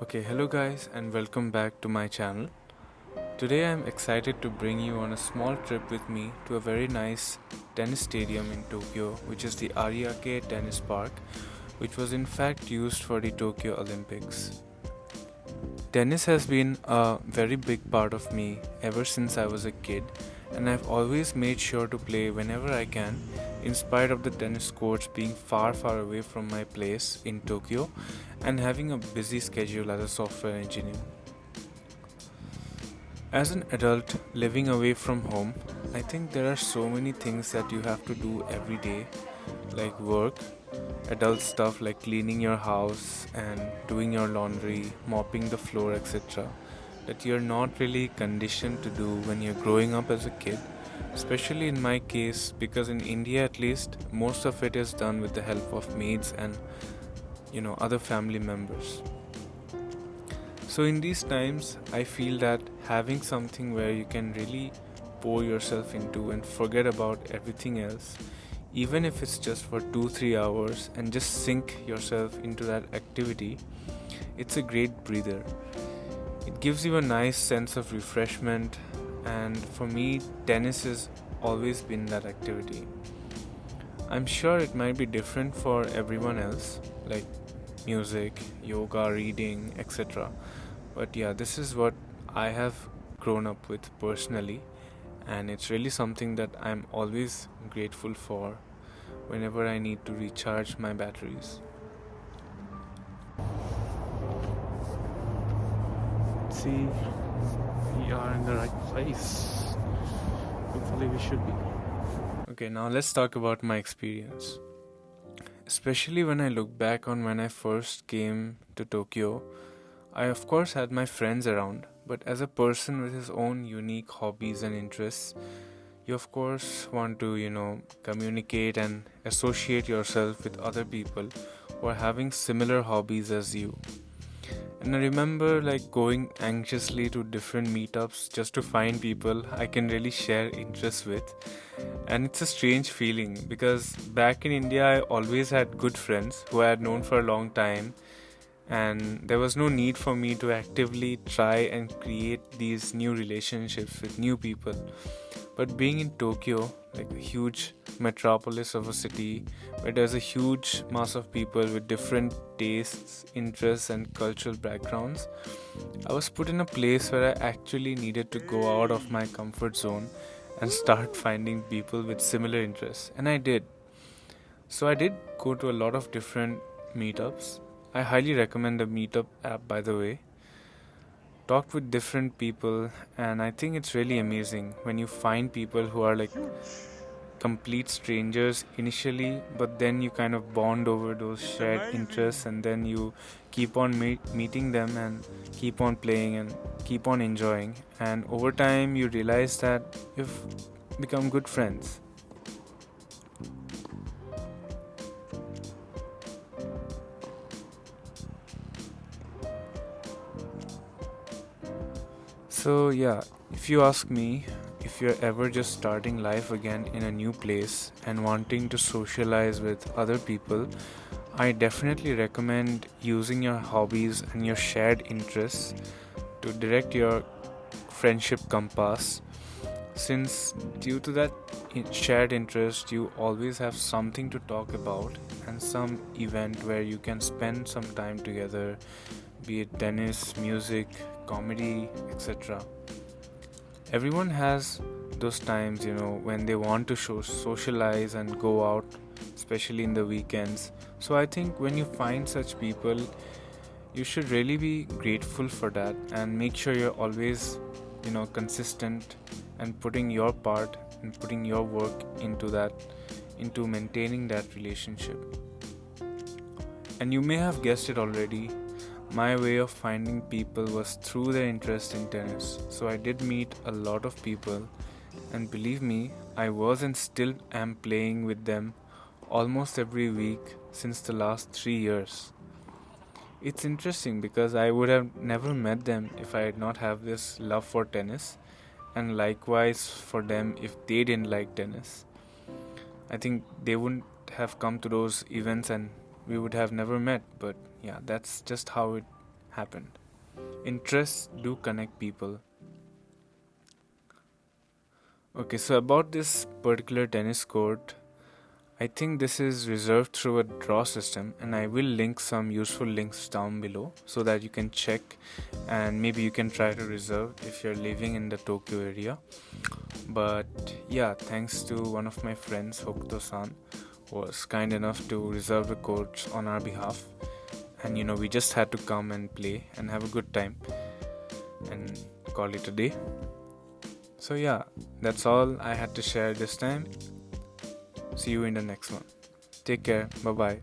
Okay, hello guys, and welcome back to my channel. Today I'm excited to bring you on a small trip with me to a very nice tennis stadium in Tokyo, which is the Ariake Tennis Park, which was in fact used for the Tokyo Olympics. Tennis has been a very big part of me ever since I was a kid, and I've always made sure to play whenever I can, in spite of the tennis courts being far, far away from my place in Tokyo and having a busy schedule as a software engineer. As an adult living away from home, I think there are so many things that you have to do every day, like work, adult stuff like cleaning your house and doing your laundry, mopping the floor, etc., that you're not really conditioned to do when you're growing up as a kid. Especially in my case, because in India at least, most of it is done with the help of maids and other family members. So, in these times, I feel that having something where you can really pour yourself into and forget about everything else, even if it's just for 2 3 hours, and just sink yourself into that activity, it's a great breather. It gives you a nice sense of refreshment, and for me, tennis has always been that activity. I'm sure it might be different for everyone else, like music, yoga, reading, etc. But yeah, this is what I have grown up with personally, and it's really something that I'm always grateful for whenever I need to recharge my batteries. See, we are in the right place. Hopefully, we should be. Okay, now let's talk about my experience. Especially when I look back on when I first came to Tokyo, I of course had my friends around, but as a person with his own unique hobbies and interests, you of course want to, communicate and associate yourself with other people who are having similar hobbies as you. And I remember like going anxiously to different meetups just to find people I can really share interests with. And it's a strange feeling because back in India, I always had good friends who I had known for a long time, and there was no need for me to actively try and create these new relationships with new people. But being in Tokyo, like a huge metropolis of a city where there's a huge mass of people with different tastes, interests, and cultural backgrounds, I was put in a place where I actually needed to go out of my comfort zone and start finding people with similar interests. And I did. So I did go to a lot of different meetups. I highly recommend the Meetup app, by the way. Talked with different people, and I think it's really amazing when you find people who are like complete strangers initially, but then you kind of bond over those shared interests, and then you keep on meeting them and keep on playing and keep on enjoying. And over time, you realize that you've become good friends. So, yeah, if you ask me, if you're ever just starting life again in a new place and wanting to socialize with other people, I definitely recommend using your hobbies and your shared interests to direct your friendship compass. Since, due to that shared interest, you always have something to talk about and some event where you can spend some time together, be it tennis, music, comedy, etc. Everyone has those times, when they want to socialize and go out, especially in the weekends. So I think when you find such people, you should really be grateful for that and make sure you're always, consistent and putting your part and putting your work into that, into maintaining that relationship. And you may have guessed it already, my way of finding people was through their interest in tennis. So I did meet a lot of people, and believe me, I was and still am playing with them almost every week since the last 3 years. It's interesting because I would have never met them if I did not have this love for tennis, and likewise for them if they didn't like tennis. I think they wouldn't have come to those events and we would have never met, but yeah, that's just how it happened. Interests do connect people. Okay, so about this particular tennis court, I think this is reserved through a draw system, and I will link some useful links down below so that you can check and maybe you can try to reserve if you're living in the Tokyo area. But yeah, thanks to one of my friends, Hokuto-san, who was kind enough to reserve the courts on our behalf. And we just had to come and play and have a good time and call it a day. So yeah, that's all I had to share this time. See you in the next one. Take care. Bye bye.